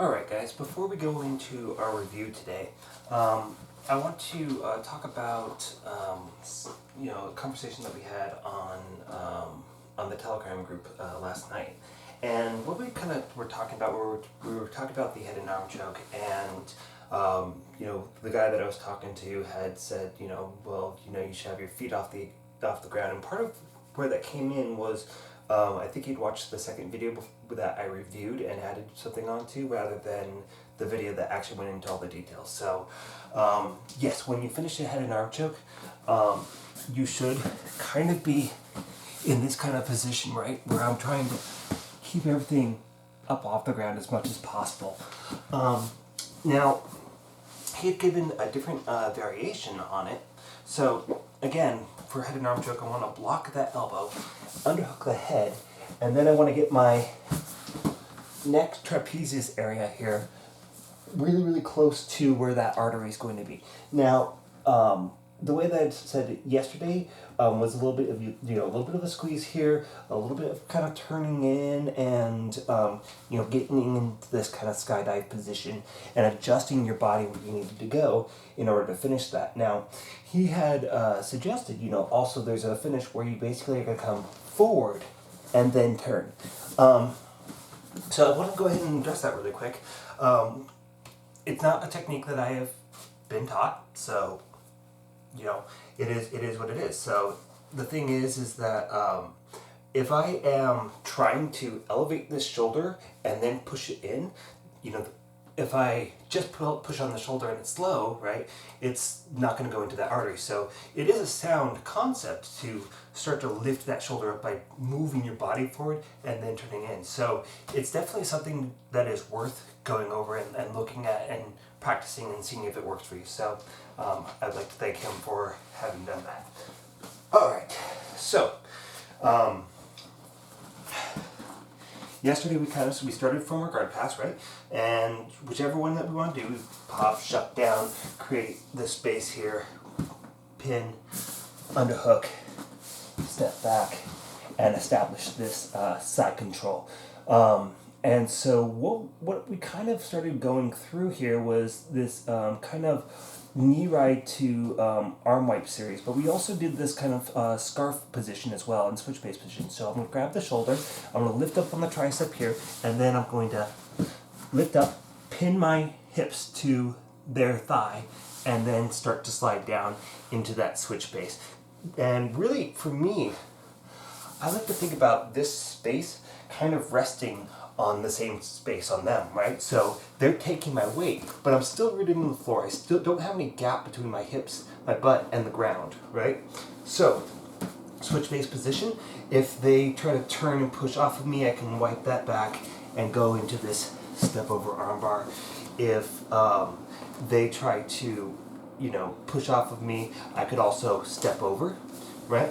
Alright guys, before we go into our review today, I want to talk about a conversation that we had on the Telegram group last night. And what we kind of were talking about, we were talking about the head and arm choke, and the guy that I was talking to had said, you should have your feet off the ground. And part of where that came in was I think he'd watched the second video that I reviewed and added something onto, rather than the video that actually went into all the details. So, yes, when you finish a head and arm choke, you should kind of be in this kind of position, right, where I'm trying to keep everything up off the ground as much as possible. Now, he had given a different variation on it. So, again, for head and arm choke, I want to block that elbow, underhook the head, and then I want to get my neck trapezius area here really, really close to where that artery is going to be. Now, the way that I said it yesterday was a little bit of a little bit of a squeeze here, a little bit of kind of turning in, and getting into this kind of skydive position and adjusting your body where you needed to go in order to finish that. Now, he had suggested, also there's a finish where you basically are going to come forward and then turn. So I want to go ahead and address that really quick. It's not a technique that I have been taught, so it is what it is. So the thing is that if I am trying to elevate this shoulder and then push it in, if I just push on the shoulder and it's slow, right, it's not going to go into that artery. So it is a sound concept to start to lift that shoulder up by moving your body forward and then turning in. So it's definitely something that is worth going over and looking at and practicing and seeing if it works for you. So I'd like to thank him for having done that. All right, so yesterday we started from our guard pass, right? And whichever one that we want to do, we pop, shut down, create this space here, pin, underhook, step back, and establish this side control. And so what we kind of started going through here was this kind of knee ride to arm wipe series, but we also did this kind of scarf position as well, and switch base position. So I'm going to grab the shoulder, I'm going to lift up on the tricep here, and then I'm going to lift up, pin my hips to their thigh, and then start to slide down into that switch base. And really, for me, I like to think about this space kind of resting on the same space on them, right? So they're taking my weight, but I'm still rooted in the floor. I still don't have any gap between my hips, my butt, and the ground, right? So, switch base position. If they try to turn and push off of me, I can wipe that back and go into this step over arm bar. If they try to, push off of me, I could also step over, right?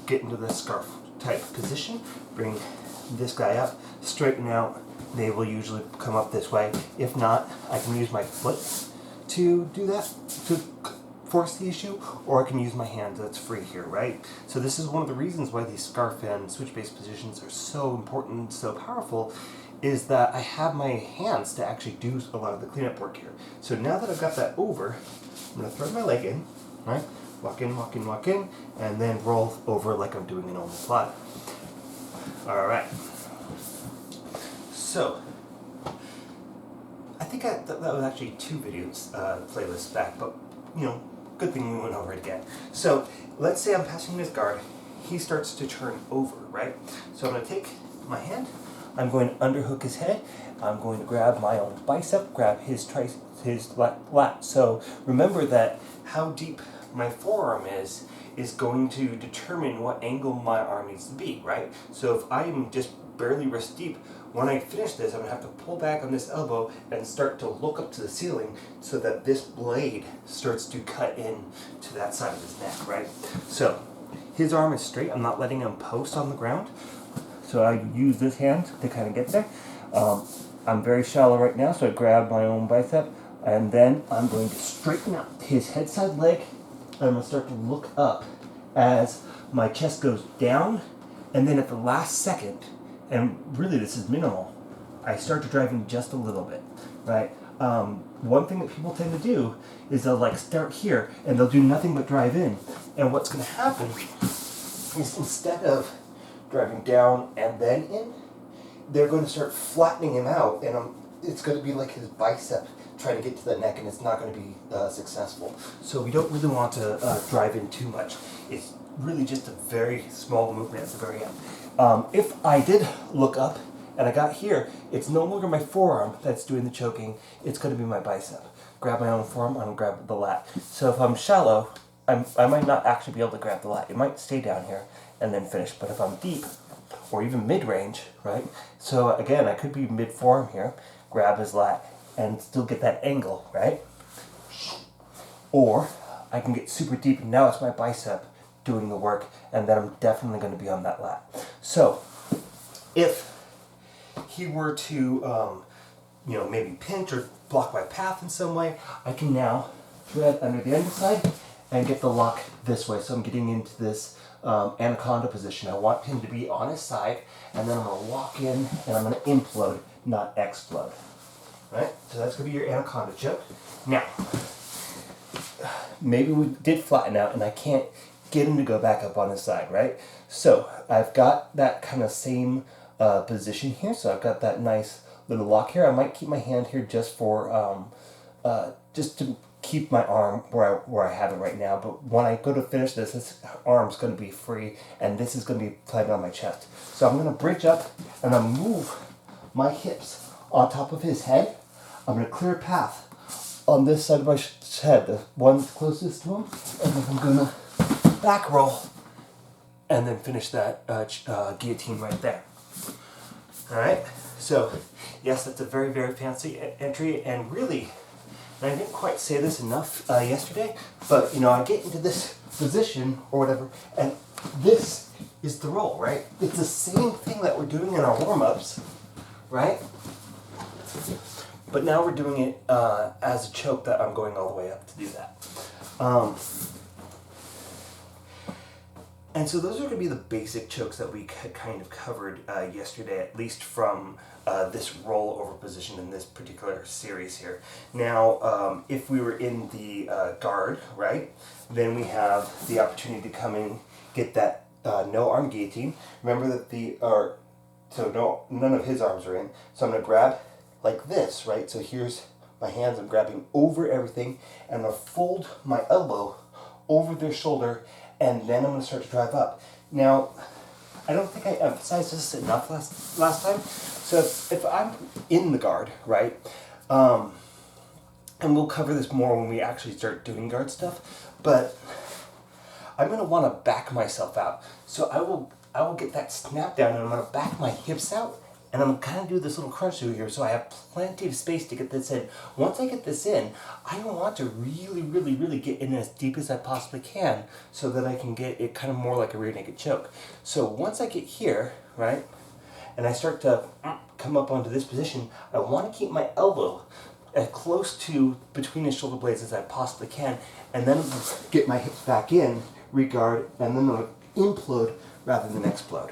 Get into the scarf type position, bring this guy up, straighten out. They will usually come up this way. If not, I can use my foot to do that, to force the issue, or I can use my hands. That's free here, right? So this is one of the reasons why these scarf and switch base positions are so important and so powerful, is that I have my hands to actually do a lot of the cleanup work here. So now that I've got that over, I'm going to thread my leg in, right? Walk in, walk in, walk in, and then roll over like I'm doing an normal fly. All right. So, I think that was actually 2 videos, playlists back, but, good thing we went over it again. So, let's say I'm passing his guard. He starts to turn over, right? So I'm going to take my hand, I'm going to underhook his head, I'm going to grab my own bicep, grab his lat. So remember that how deep my forearm is going to determine what angle my arm needs to be, right? So if I'm just barely wrist deep, when I finish this, I'm going to have to pull back on this elbow and start to look up to the ceiling so that this blade starts to cut in to that side of his neck, right? So his arm is straight. I'm not letting him post on the ground. So I use this hand to kind of get there. I'm very shallow right now, so I grab my own bicep, and then I'm going to straighten out his head side leg. I'm going to start to look up as my chest goes down, and then at the last second, and really this is minimal, I start to drive in just a little bit, right? One thing that people tend to do is they'll like start here and they'll do nothing but drive in. And what's going to happen is instead of driving down and then in, they're going to start flattening him out, and it's going to be like his bicep trying to get to the neck, and it's not going to be successful. So we don't really want to drive in too much. It's really just a very small movement at the very end. If I did look up and I got here, it's no longer my forearm that's doing the choking, it's going to be my bicep. Grab my own forearm, I'm going to grab the lat. So if I'm shallow, I might not actually be able to grab the lat. It might stay down here and then finish, but if I'm deep, or even mid-range, right? So again, I could be mid-forearm here, grab his lat, and still get that angle, right? Or I can get super deep, and now it's my bicep doing the work, and then I'm definitely going to be on that lat. So if he were to, maybe pinch or block my path in some way, I can now thread under the underside and get the lock this way. So I'm getting into this anaconda position. I want him to be on his side, and then I'm going to walk in and I'm going to implode, not explode. Right? So that's going to be your anaconda choke. Now, maybe we did flatten out and I can't get him to go back up on his side, right? So I've got that kind of same position here. So I've got that nice little lock here. I might keep my hand here just for, just to keep my arm where I have it right now. But when I go to finish this arm's going to be free, and this is going to be planted on my chest. So I'm going to bridge up and I'm move my hips on top of his head. I'm going to clear a path on this side of my head, the one closest to him, and then I'm going to back roll and then finish that guillotine right there. All right. So yes, that's a very, very fancy entry, and really, and I didn't quite say this enough yesterday, but I get into this position or whatever, and this is the roll, right? It's the same thing that we're doing in our warm-ups, right? But now we're doing it as a choke that I'm going all the way up to do that. And so those are going to be the basic chokes that we kind of covered yesterday, at least from this rollover position in this particular series here. Now, if we were in the guard, right, then we have the opportunity to come in, get that no arm guillotine. Remember that none of his arms are in. So I'm going to grab like this, right? So here's my hands, I'm grabbing over everything, and I'm going to fold my elbow over their shoulder, and then I'm going to start to drive up. Now, I don't think I emphasized this enough last time. So if I'm in the guard, right, and we'll cover this more when we actually start doing guard stuff, but I'm going to want to back myself out. So I will get that snap down, and I'm going to back my hips out, and I'm kind of do this little crunch through here, so I have plenty of space to get this in. Once I get this in, I want to really, really, really get in as deep as I possibly can so that I can get it kind of more like a rear naked choke. So once I get here, right, and I start to come up onto this position, I want to keep my elbow as close to between his shoulder blades as I possibly can, and then get my hips back in, re-guard, and then I'm going to implode rather than explode.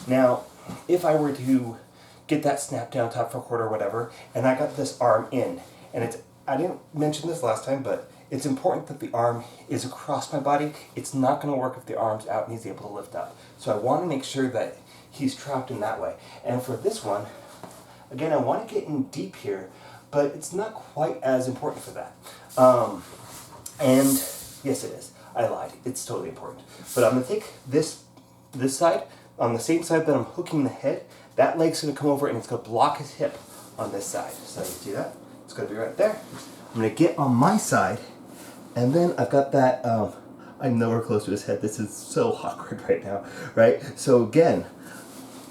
Now, if I were to get that snap down top for a quarter or whatever, and I got this arm in, and I didn't mention this last time, but it's important that the arm is across my body. It's not going to work if the arm's out and he's able to lift up. So I want to make sure that he's trapped in that way. And for this one, again, I want to get in deep here, but it's not quite as important for that. And yes, it is. I lied. It's totally important. But I'm going to take this side, on the same side that I'm hooking the head, that leg's going to come over and it's going to block his hip on this side. So you see that? It's going to be right there. I'm going to get on my side, and then I've got that, I'm nowhere close to his head. This is so awkward right now, right? So again,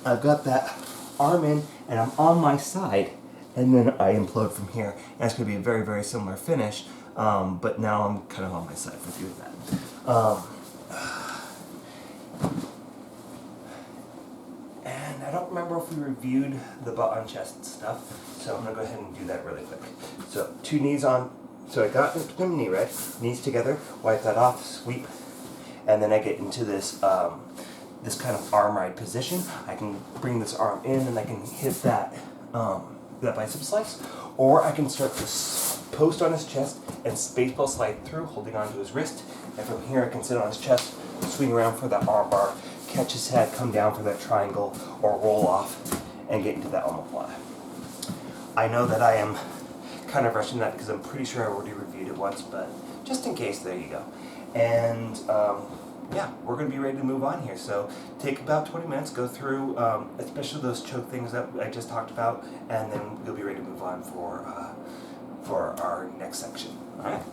I've got that arm in, and I'm on my side, and then I implode from here. And it's going to be a very, very similar finish, but now I'm kind of on my side for doing that. And I don't remember if we reviewed the butt on chest stuff, so I'm going to go ahead and do that really quick. So 2 knees on, so I got the knee right, knees together, wipe that off, sweep, and then I get into this this kind of arm ride position. I can bring this arm in and I can hit that that bicep slice, or I can start to post on his chest and spaceball slide through, holding onto his wrist, and from here I can sit on his chest, swing around for that arm bar, catch his head, come down for that triangle, or roll off and get into that omoplata. I know that I am kind of rushing that because I'm pretty sure I already reviewed it once, but just in case, there you go. And yeah, we're going to be ready to move on here. So take about 20 minutes, go through especially those choke things that I just talked about, and then we'll be ready to move on for our next section. All right.